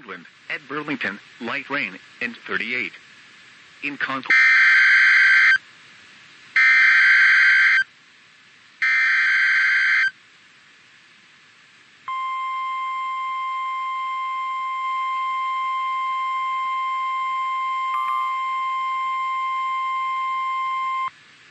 wind. At Burlington, light rain, and 38. In Concord.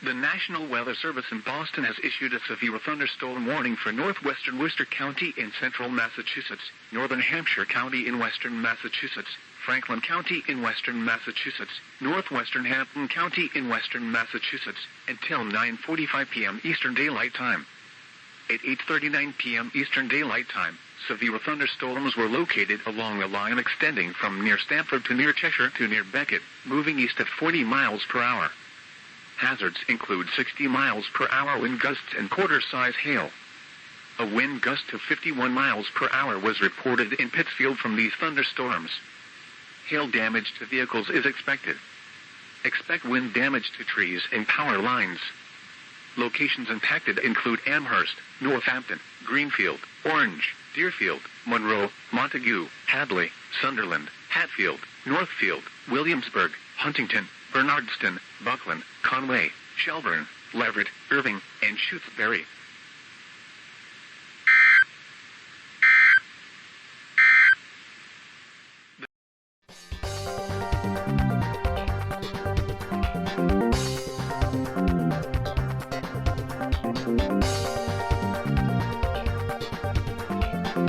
The National Weather Service in Boston has issued a severe thunderstorm warning for northwestern Worcester County in central Massachusetts, northern Hampshire County in western Massachusetts, Franklin County in western Massachusetts, northwestern Hampton County in western Massachusetts, until 9:45 p.m. Eastern Daylight Time. At 8:39 p.m. Eastern Daylight Time, severe thunderstorms were located along a line extending from near Stamford to near Cheshire to near Beckett, moving east at 40 miles per hour. Hazards include 60 miles per hour wind gusts and quarter-size hail. A wind gust of 51 miles per hour was reported in Pittsfield from these thunderstorms. Hail damage to vehicles is expected. Expect wind damage to trees and power lines. Locations impacted include Amherst, Northampton, Greenfield, Orange, Deerfield, Monroe, Montague, Hadley, Sunderland, Hatfield, Northfield, Williamsburg, Huntington, Bernardston, Buckland, Conway, Shelburne, Leverett, Irving, and Shutesbury.